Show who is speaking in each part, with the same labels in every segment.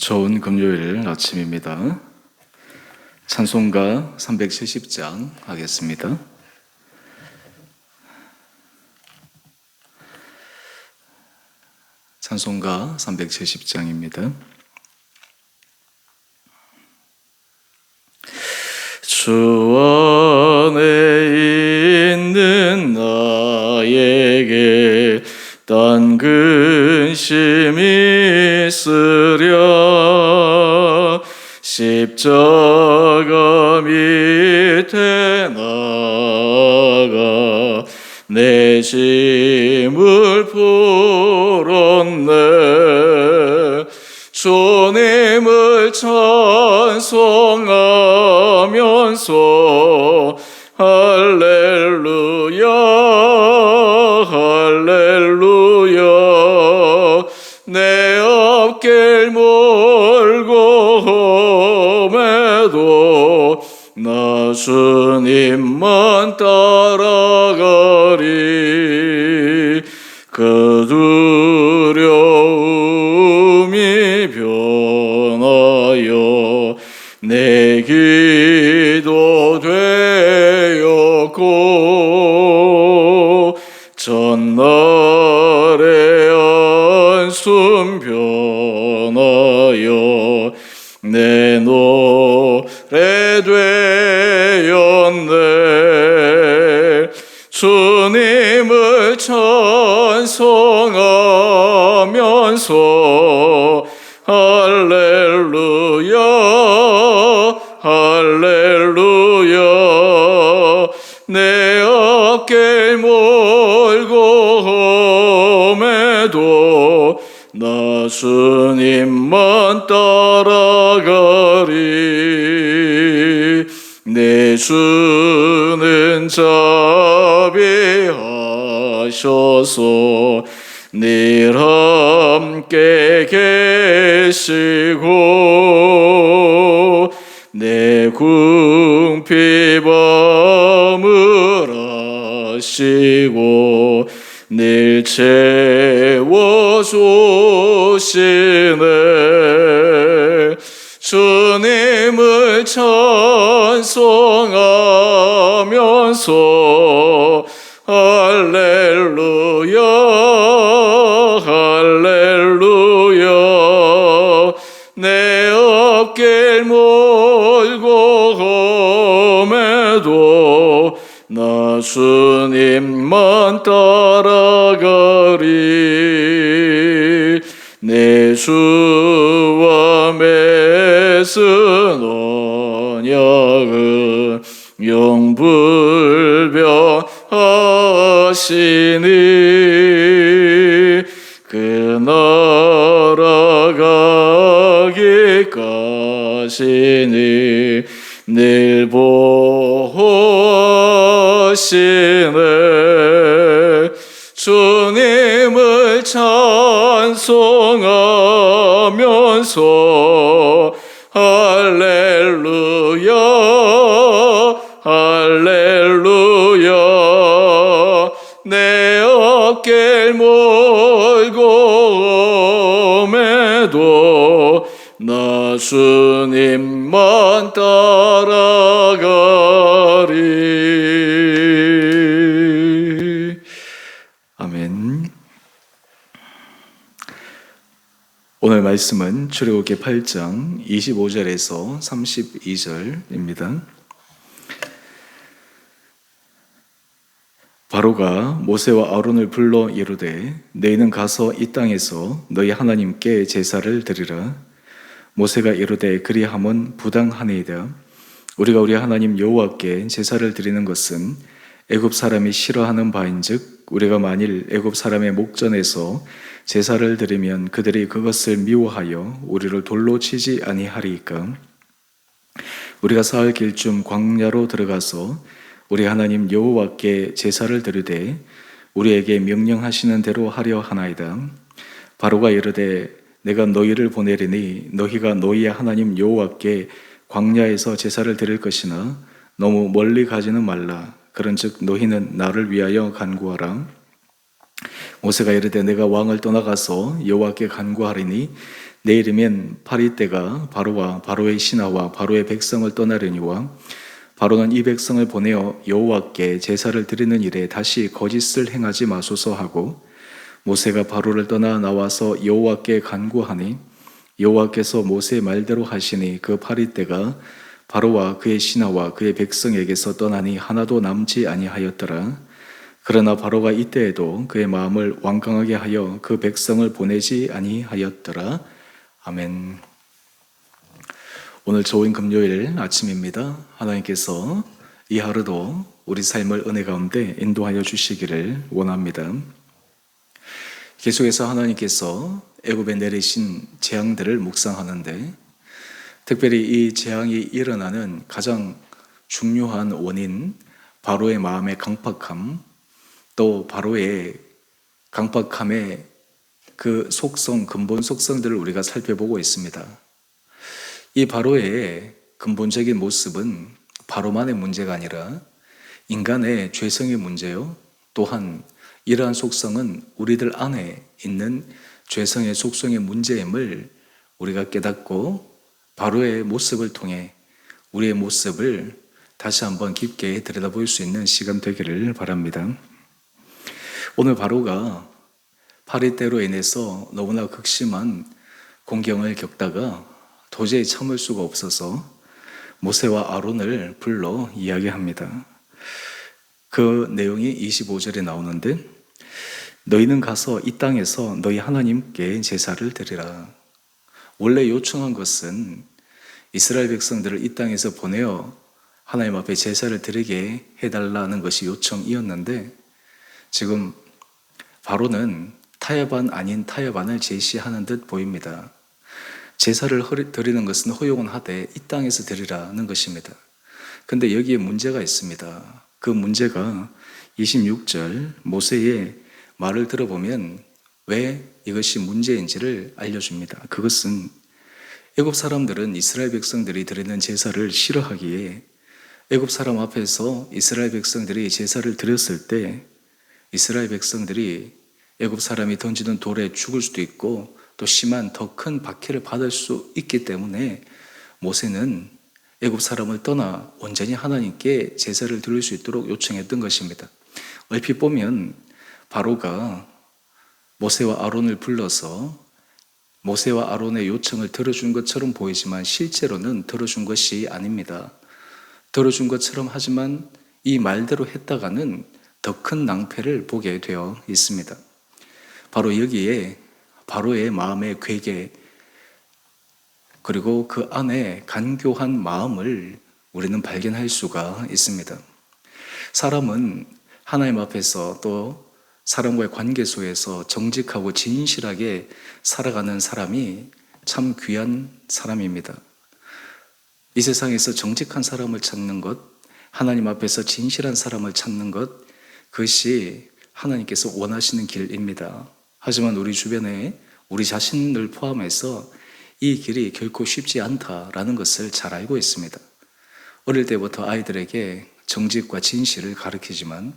Speaker 1: 좋은 금요일 아침입니다. 찬송가 370장 하겠습니다. 찬송가 370장입니다. 주 안에 있는 나에게 딴 근심 있으랴. 십자가 밑에 나가 내 짐을 풀었네. 주님을 찬송하면서 할렐루야 할렐루야. 내 앞길 멀고 험해도 나 주님만 따라가리. 그 두려움이 변하여 내 기도 되었고 전날의 한숨 변하여 내 노래 되었네. 주님을 찬송하면서 할렐루야 할렐루야. 내 앞길 멀고 험해도 나 주님만 따라가리. 내 주는 자비하셔서 늘 함께 계시고 내 궁핍함을 아시고 늘 채워주시네. 주님을 찬송하면서 할렐루야 할렐루야. 내 앞길 멀고 험해도 나 주님만 따라가리. 내 주와 맺은 언약은 영불변하시니 그 나라 가기까지니 늘 보호하시네. 주님을 찬송하면서 할렐루야 할렐루야. 내 앞길 멀고 험해도 나 주님만 따라가리. 아멘. 오늘 말씀은 출애굽기 8장 25절에서 32절입니다. 바로가 모세와 아론을 불러 이르되 너희는 가서 이 땅에서 너희 하나님께 제사를 드리라. 모세가 이르되 그리함은 부당하니이다. 우리가 우리 하나님 여호와께 제사를 드리는 것은 애굽 사람이 싫어하는 바인즉 우리가 만일 애굽 사람의 목전에서 제사를 드리면 그들이 그것을 미워하여 우리를 돌로 치지 아니하리이까. 우리가 사흘 길쯤 광야로 들어가서 우리 하나님 여호와께 제사를 드리되 우리에게 명령하시는 대로 하려 하나이다. 바로가 이르되 내가 너희를 보내리니 너희가 너희의 하나님 여호와께 광야에서 제사를 드릴 것이나 너무 멀리 가지는 말라. 그런즉 너희는 나를 위하여 간구하라. 모세가 이르되 내가 왕을 떠나가서 여호와께 간구하리니 내일이면 파리떼가 바로와 바로의 신하와 바로의 백성을 떠나려니와 바로는 이 백성을 보내어 여호와께 제사를 드리는 일에 다시 거짓을 행하지 마소서 하고 모세가 바로를 떠나 나와서 여호와께 간구하니 여호와께서 모세의 말대로 하시니 그 파리떼가 바로와 그의 신하와 그의 백성에게서 떠나니 하나도 남지 아니하였더라. 그러나 바로가 이때에도 그의 마음을 완강하게 하여 그 백성을 보내지 아니하였더라. 아멘. 오늘 좋은 금요일 아침입니다. 하나님께서 이 하루도 우리 삶을 은혜 가운데 인도하여 주시기를 원합니다. 계속해서 하나님께서 애굽에 내리신 재앙들을 묵상하는데 특별히 이 재앙이 일어나는 가장 중요한 원인, 바로의 마음의 강팍함, 또 바로의 강팍함의 그 속성, 근본 속성들을 우리가 살펴보고 있습니다. 이 바로의 근본적인 모습은 바로만의 문제가 아니라 인간의 죄성의 문제요. 또한 이러한 속성은 우리들 안에 있는 죄성의 속성의 문제임을 우리가 깨닫고 바로의 모습을 통해 우리의 모습을 다시 한번 깊게 들여다볼 수 있는 시간 되기를 바랍니다. 오늘 바로가 파리떼로 인해서 너무나 극심한 공경을 겪다가 도저히 참을 수가 없어서 모세와 아론을 불러 이야기합니다. 그 내용이 25절에 나오는데 너희는 가서 이 땅에서 너희 하나님께 제사를 드리라. 원래 요청한 것은 이스라엘 백성들을 이 땅에서 보내어 하나님 앞에 제사를 드리게 해달라는 것이 요청이었는데 지금 바로는 타협안 아닌 타협안을 제시하는 듯 보입니다. 제사를 드리는 것은 허용은 하되 이 땅에서 드리라는 것입니다. 근데 여기에 문제가 있습니다. 그 문제가 26절 모세의 말을 들어보면 왜 이것이 문제인지를 알려줍니다. 그것은 애굽 사람들은 이스라엘 백성들이 드리는 제사를 싫어하기에 애굽 사람 앞에서 이스라엘 백성들이 제사를 드렸을 때 이스라엘 백성들이 애굽 사람이 던지는 돌에 죽을 수도 있고 또 심한 더 큰 박해를 받을 수 있기 때문에 모세는 애굽 사람을 떠나 온전히 하나님께 제사를 드릴 수 있도록 요청했던 것입니다. 얼핏 보면 바로가 모세와 아론을 불러서 모세와 아론의 요청을 들어준 것처럼 보이지만 실제로는 들어준 것이 아닙니다. 들어준 것처럼 하지만 이 말대로 했다가는 더 큰 낭패를 보게 되어 있습니다. 바로 여기에 바로의 마음의 괴계 그리고 그 안에 간교한 마음을 우리는 발견할 수가 있습니다. 사람은 하나님 앞에서 또 사람과의 관계 속에서 정직하고 진실하게 살아가는 사람이 참 귀한 사람입니다. 이 세상에서 정직한 사람을 찾는 것, 하나님 앞에서 진실한 사람을 찾는 것, 그것이 하나님께서 원하시는 길입니다. 하지만 우리 주변에 우리 자신을 포함해서 이 길이 결코 쉽지 않다라는 것을 잘 알고 있습니다. 어릴 때부터 아이들에게 정직과 진실을 가르치지만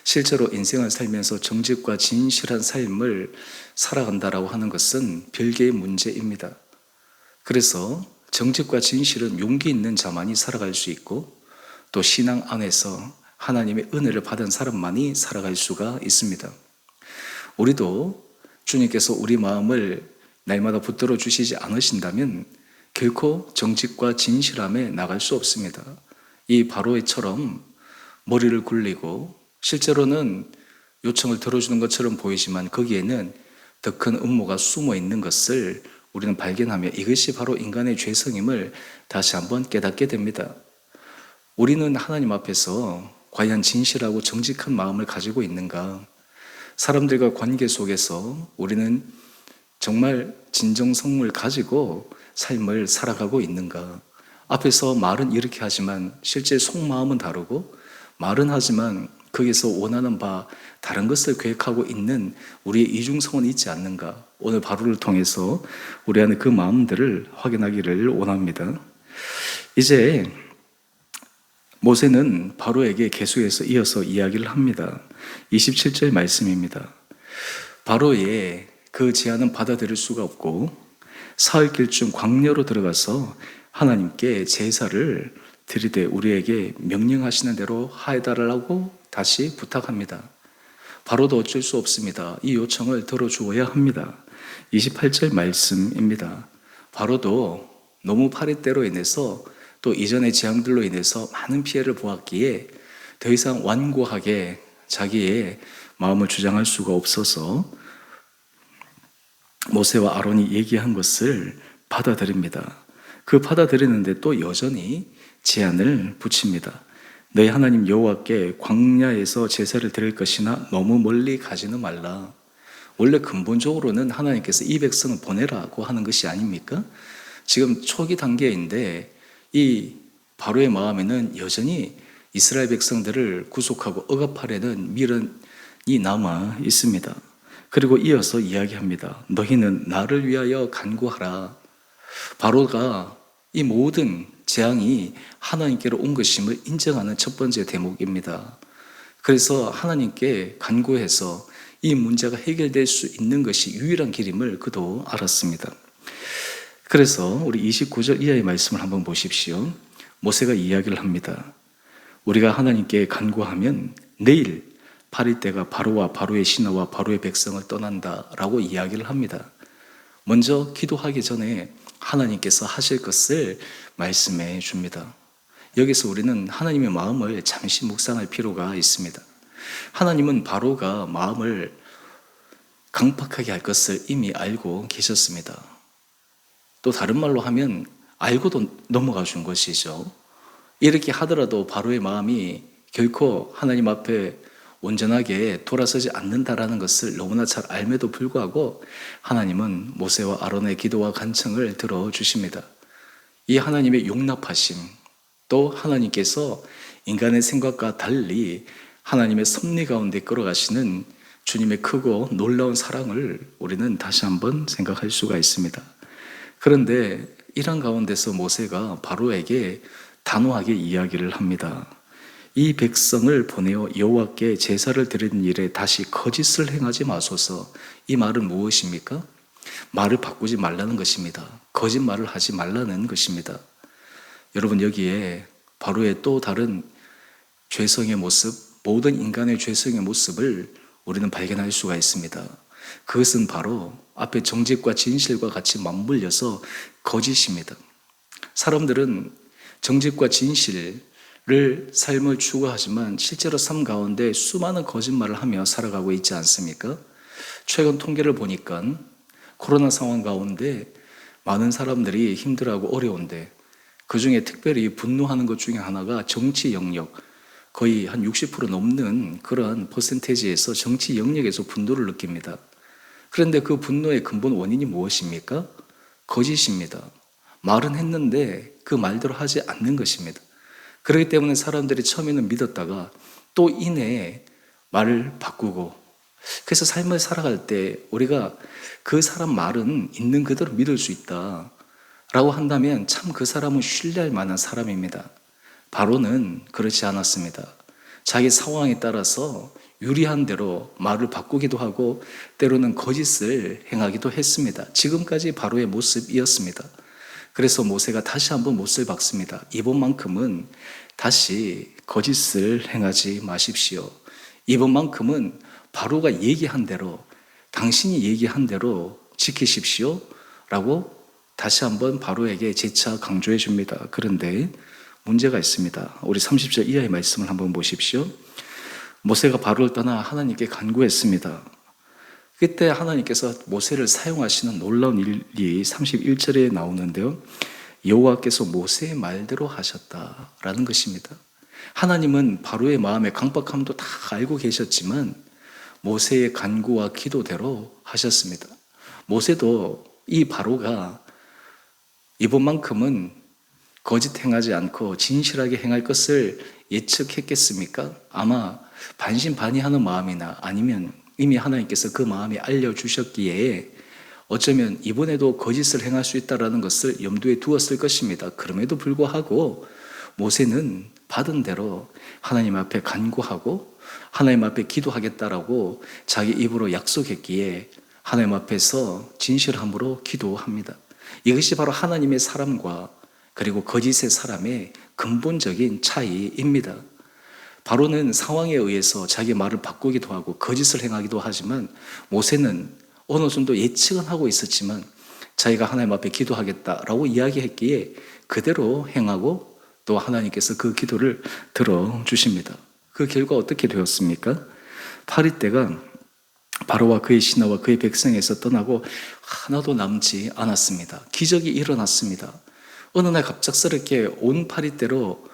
Speaker 1: 실제로 인생을 살면서 정직과 진실한 삶을 살아간다라고 하는 것은 별개의 문제입니다. 그래서 정직과 진실은 용기 있는 자만이 살아갈 수 있고 또 신앙 안에서 하나님의 은혜를 받은 사람만이 살아갈 수가 있습니다. 우리도 주님께서 우리 마음을 날마다 붙들어 주시지 않으신다면 결코 정직과 진실함에 나갈 수 없습니다. 이 바로처럼 머리를 굴리고 실제로는 요청을 들어주는 것처럼 보이지만 거기에는 더 큰 음모가 숨어 있는 것을 우리는 발견하며 이것이 바로 인간의 죄성임을 다시 한번 깨닫게 됩니다. 우리는 하나님 앞에서 과연 진실하고 정직한 마음을 가지고 있는가? 사람들과 관계 속에서 우리는 정말 진정성을 가지고 삶을 살아가고 있는가? 앞에서 말은 이렇게 하지만 실제 속마음은 다르고 말은 하지만 거기서 원하는 바 다른 것을 계획하고 있는 우리의 이중성은 있지 않는가? 오늘 바로를 통해서 우리 안에 그 마음들을 확인하기를 원합니다. 이제 모세는 바로에게 계속해서 이어서 이야기를 합니다. 27절 말씀입니다. 바로의 그 제안은 받아들일 수가 없고 사흘 길쯤 광야로 들어가서 하나님께 제사를 드리되 우리에게 명령하시는 대로 하여달라고 다시 부탁합니다. 바로도 어쩔 수 없습니다. 이 요청을 들어주어야 합니다. 28절 말씀입니다. 바로도 너무 파리떼로 인해서 또 이전의 재앙들로 인해서 많은 피해를 보았기에 더 이상 완고하게 자기의 마음을 주장할 수가 없어서 모세와 아론이 얘기한 것을 받아들입니다. 그 받아들이는데 또 여전히 제한을 붙입니다. 너희 하나님 여호와께 광야에서 제사를 드릴 것이나 너무 멀리 가지는 말라. 원래 근본적으로는 하나님께서 이 백성을 보내라고 하는 것이 아닙니까? 지금 초기 단계인데 이 바로의 마음에는 여전히 이스라엘 백성들을 구속하고 억압하려는 미련이 남아 있습니다. 그리고 이어서 이야기합니다. 너희는 나를 위하여 간구하라. 바로가 이 모든 재앙이 하나님께로 온 것임을 인정하는 첫 번째 대목입니다. 그래서 하나님께 간구해서 이 문제가 해결될 수 있는 것이 유일한 길임을 그도 알았습니다. 그래서 우리 29절 이하의 말씀을 한번 보십시오. 모세가 이야기를 합니다. 우리가 하나님께 간구하면 내일 파리떼가 바로와 바로의 신하와 바로의 백성을 떠난다라고 이야기를 합니다. 먼저 기도하기 전에 하나님께서 하실 것을 말씀해 줍니다. 여기서 우리는 하나님의 마음을 잠시 묵상할 필요가 있습니다. 하나님은 바로가 마음을 강팍하게 할 것을 이미 알고 계셨습니다. 또 다른 말로 하면 알고도 넘어가 준 것이죠. 이렇게 하더라도 바로의 마음이 결코 하나님 앞에 온전하게 돌아서지 않는다라는 것을 너무나 잘 알매도 불구하고 하나님은 모세와 아론의 기도와 간청을 들어주십니다. 이 하나님의 용납하심, 또 하나님께서 인간의 생각과 달리 하나님의 섭리 가운데 끌어가시는 주님의 크고 놀라운 사랑을 우리는 다시 한번 생각할 수가 있습니다. 그런데 이런 가운데서 모세가 바로에게 단호하게 이야기를 합니다. 이 백성을 보내어 여호와께 제사를 드리는 일에 다시 거짓을 행하지 마소서. 이 말은 무엇입니까? 말을 바꾸지 말라는 것입니다. 거짓말을 하지 말라는 것입니다. 여러분, 여기에 바로의 또 다른 죄성의 모습, 모든 인간의 죄성의 모습을 우리는 발견할 수가 있습니다. 그것은 바로 앞에 정직과 진실과 같이 맞물려서 거짓입니다. 사람들은 정직과 진실을 삶을 추구하지만 실제로 삶 가운데 수많은 거짓말을 하며 살아가고 있지 않습니까? 최근 통계를 보니까 코로나 상황 가운데 많은 사람들이 힘들어하고 어려운데 그중에 특별히 분노하는 것 중에 하나가 정치 영역, 거의 한 60% 넘는 그런 퍼센테이지에서 정치 영역에서 분노를 느낍니다. 그런데 그 분노의 근본 원인이 무엇입니까? 거짓입니다. 말은 했는데 그 말대로 하지 않는 것입니다. 그렇기 때문에 사람들이 처음에는 믿었다가 또 이내에 말을 바꾸고, 그래서 삶을 살아갈 때 우리가 그 사람 말은 있는 그대로 믿을 수 있다 라고 한다면 참 그 사람은 신뢰할 만한 사람입니다. 바로는 그렇지 않았습니다. 자기 상황에 따라서 유리한 대로 말을 바꾸기도 하고 때로는 거짓을 행하기도 했습니다. 지금까지 바로의 모습이었습니다. 그래서 모세가 다시 한번 못을 박습니다. 이번만큼은 다시 거짓을 행하지 마십시오. 이번만큼은 바로가 얘기한 대로, 당신이 얘기한 대로 지키십시오 라고 다시 한번 바로에게 재차 강조해 줍니다. 그런데 문제가 있습니다. 우리 30절 이하의 말씀을 한번 보십시오. 모세가 바로를 떠나 하나님께 간구했습니다. 그때 하나님께서 모세를 사용하시는 놀라운 일이 31절에 나오는데요. 여호와께서 모세의 말대로 하셨다라는 것입니다. 하나님은 바로의 마음의 강박함도 다 알고 계셨지만 모세의 간구와 기도대로 하셨습니다. 모세도 이 바로가 이번만큼은 거짓 행하지 않고 진실하게 행할 것을 예측했겠습니까? 아마 반신반의하는 마음이나 아니면 이미 하나님께서 그 마음에 알려주셨기에 어쩌면 이번에도 거짓을 행할 수 있다는 것을 염두에 두었을 것입니다. 그럼에도 불구하고 모세는 받은 대로 하나님 앞에 간구하고 하나님 앞에 기도하겠다라고 자기 입으로 약속했기에 하나님 앞에서 진실함으로 기도합니다. 이것이 바로 하나님의 사람과 그리고 거짓의 사람의 근본적인 차이입니다. 바로는 상황에 의해서 자기 말을 바꾸기도 하고 거짓을 행하기도 하지만, 모세는 어느 정도 예측은 하고 있었지만 자기가 하나님 앞에 기도하겠다라고 이야기했기에 그대로 행하고 또 하나님께서 그 기도를 들어주십니다. 그 결과 어떻게 되었습니까? 파리 때가 바로와 그의 신하와 그의 백성에서 떠나고 하나도 남지 않았습니다. 기적이 일어났습니다. 어느 날 갑작스럽게 온 파리떼로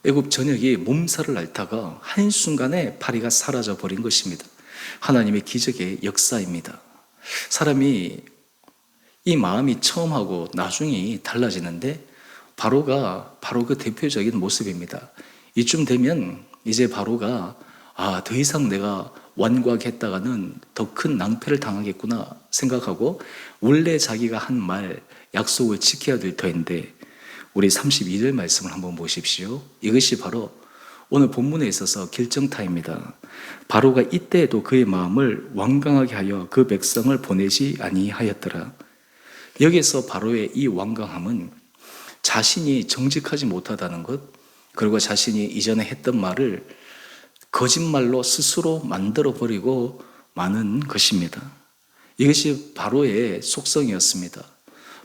Speaker 1: 애굽 전역이 몸살을 앓다가 한순간에 파리가 사라져 버린 것입니다. 하나님의 기적의 역사입니다. 사람이 이 마음이 처음하고 나중이 달라지는데, 바로가 바로 그 대표적인 모습입니다. 이쯤 되면 이제 바로가 더 이상 내가 완고하겠다가는 더 큰 낭패를 당하겠구나 생각하고 원래 자기가 한 말, 약속을 지켜야 될 터인데, 우리 32절 말씀을 한번 보십시오. 이것이 바로 오늘 본문에 있어서 결정타입니다. 바로가 이때에도 그의 마음을 완강하게 하여 그 백성을 보내지 아니하였더라. 여기서 바로의 이 완강함은 자신이 정직하지 못하다는 것, 그리고 자신이 이전에 했던 말을 거짓말로 스스로 만들어버리고 마는 것입니다. 이것이 바로의 속성이었습니다.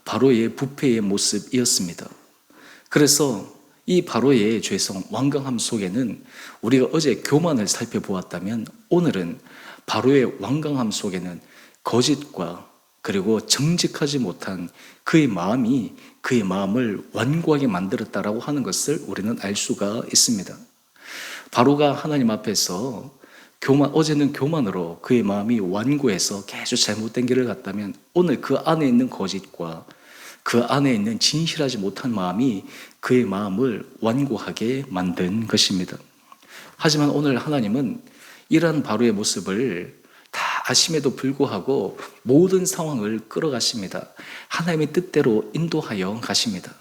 Speaker 1: 바로의 부패의 모습이었습니다. 그래서 이 바로의 죄성, 완강함 속에는 우리가 어제 교만을 살펴보았다면, 오늘은 바로의 완강함 속에는 거짓과 그리고 정직하지 못한 그의 마음이 그의 마음을 완고하게 만들었다라고 하는 것을 우리는 알 수가 있습니다. 바로가 하나님 앞에서 어제는 교만으로 그의 마음이 완고해서 계속 잘못된 길을 갔다면, 오늘 그 안에 있는 거짓과 그 안에 있는 진실하지 못한 마음이 그의 마음을 완고하게 만든 것입니다. 하지만 오늘 하나님은 이러한 바로의 모습을 다 아심에도 불구하고 모든 상황을 끌어가십니다. 하나님의 뜻대로 인도하여 가십니다.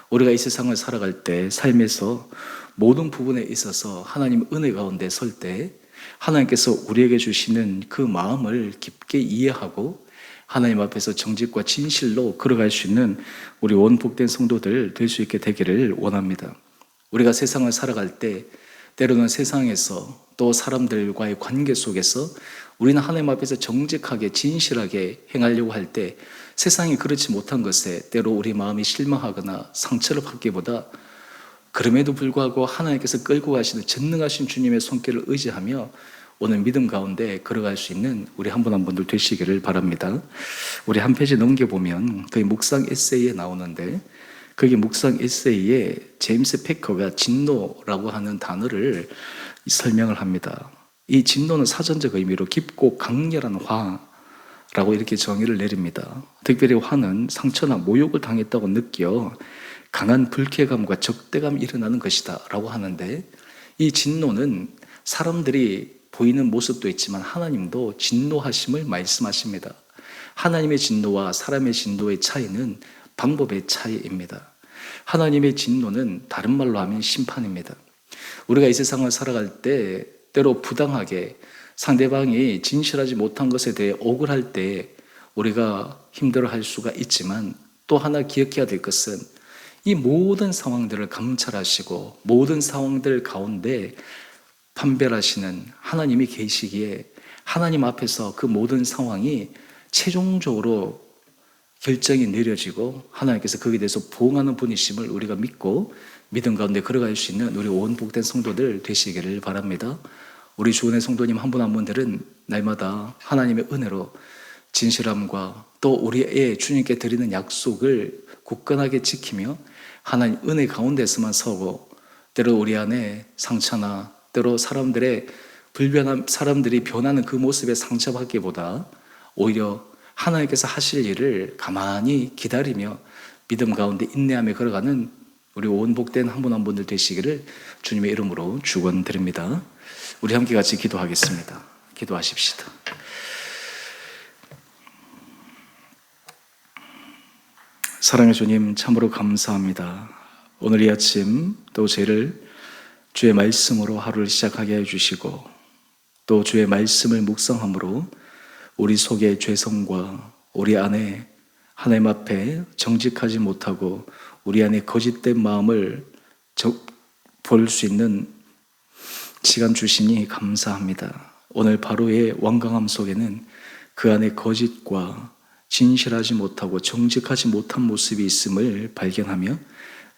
Speaker 1: 우리가 이 세상을 살아갈 때, 삶에서 모든 부분에 있어서 하나님 은혜 가운데 설 때 하나님께서 우리에게 주시는 그 마음을 깊게 이해하고 하나님 앞에서 정직과 진실로 걸어갈 수 있는 우리 원복된 성도들 될 수 있게 되기를 원합니다. 우리가 세상을 살아갈 때 때로는 세상에서 또 사람들과의 관계 속에서 우리는 하나님 앞에서 정직하게 진실하게 행하려고 할 때 세상이 그렇지 못한 것에 때로 우리 마음이 실망하거나 상처를 받기보다, 그럼에도 불구하고 하나님께서 끌고 가시는 전능하신 주님의 손길을 의지하며 오늘 믿음 가운데 걸어갈 수 있는 우리 한 분 한 분들 되시기를 바랍니다. 우리 한 페이지 넘겨보면 거기 묵상 에세이에 나오는데, 거기 묵상 에세이에 제임스 패커가 진노라고 하는 단어를 설명을 합니다. 이 진노는 사전적 의미로 깊고 강렬한 화라고 이렇게 정의를 내립니다. 특별히 화는 상처나 모욕을 당했다고 느껴 강한 불쾌감과 적대감이 일어나는 것이다 라고 하는데, 이 진노는 사람들이 보이는 모습도 있지만 하나님도 진노하심을 말씀하십니다. 하나님의 진노와 사람의 진노의 차이는 방법의 차이입니다. 하나님의 진노는 다른 말로 하면 심판입니다. 우리가 이 세상을 살아갈 때 때로 부당하게 상대방이 진실하지 못한 것에 대해 억울할 때 우리가 힘들어할 수가 있지만, 또 하나 기억해야 될 것은 이 모든 상황들을 감찰하시고 모든 상황들 가운데 판별하시는 하나님이 계시기에, 하나님 앞에서 그 모든 상황이 최종적으로 결정이 내려지고 하나님께서 거기에 대해서 보응하는 분이심을 우리가 믿고 믿음 가운데 걸어갈 수 있는 우리 온 복된 성도들 되시기를 바랍니다. 우리 주원의 성도님 한 분 한 분들은 날마다 하나님의 은혜로 진실함과 또 우리의 주님께 드리는 약속을 굳건하게 지키며 하나님 은혜 가운데서만 서고, 때로 우리 안에 상처나 때로 사람들이 변하는 그 모습에 상처받기보다 오히려 하나님께서 하실 일을 가만히 기다리며 믿음 가운데 인내하며 걸어가는 우리 온 복된 한 분 한 분들 되시기를 주님의 이름으로 축원드립니다. 우리 함께 같이 기도하겠습니다. 기도하십시다. 사랑의 주님, 참으로 감사합니다. 오늘 이 아침 또 저희를 주의 말씀으로 하루를 시작하게 해주시고, 또 주의 말씀을 묵상함으로 우리 속의 죄성과 우리 안에 하나님 앞에 정직하지 못하고 우리 안에 거짓된 마음을 볼 수 있는 시간 주시니 감사합니다. 오늘 바로의 완강함 속에는 그 안에 거짓과 진실하지 못하고 정직하지 못한 모습이 있음을 발견하며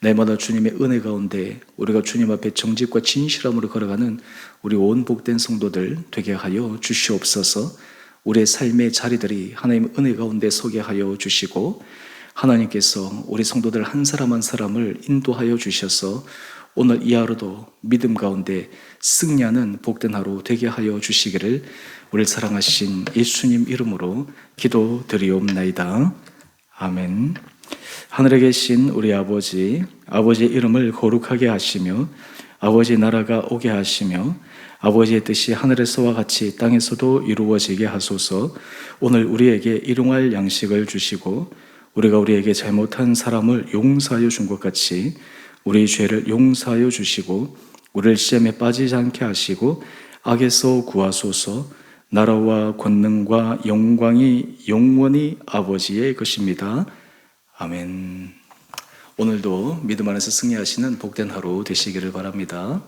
Speaker 1: 날마다 주님의 은혜 가운데 우리가 주님 앞에 정직과 진실함으로 걸어가는 우리 온 복된 성도들 되게 하여 주시옵소서. 우리의 삶의 자리들이 하나님의 은혜 가운데 서게 하여 주시고 하나님께서 우리 성도들 한 사람 한 사람을 인도하여 주셔서 오늘 이 하루도 믿음 가운데 승리하는 복된 하루 되게 하여 주시기를 우리를 사랑하신 예수님 이름으로 기도드리옵나이다. 아멘. 하늘에 계신 우리 아버지, 아버지의 이름을 거룩하게 하시며 아버지의 나라가 오게 하시며 아버지의 뜻이 하늘에서와 같이 땅에서도 이루어지게 하소서. 오늘 우리에게 일용할 양식을 주시고 우리가 우리에게 잘못한 사람을 용서하여 준 것 같이 우리 죄를 용서하여 주시고 우리를 시험에 빠지지 않게 하시고 악에서 구하소서. 나라와 권능과 영광이 영원히 아버지의 것입니다. 아멘. 오늘도 믿음 안에서 승리하시는 복된 하루 되시기를 바랍니다.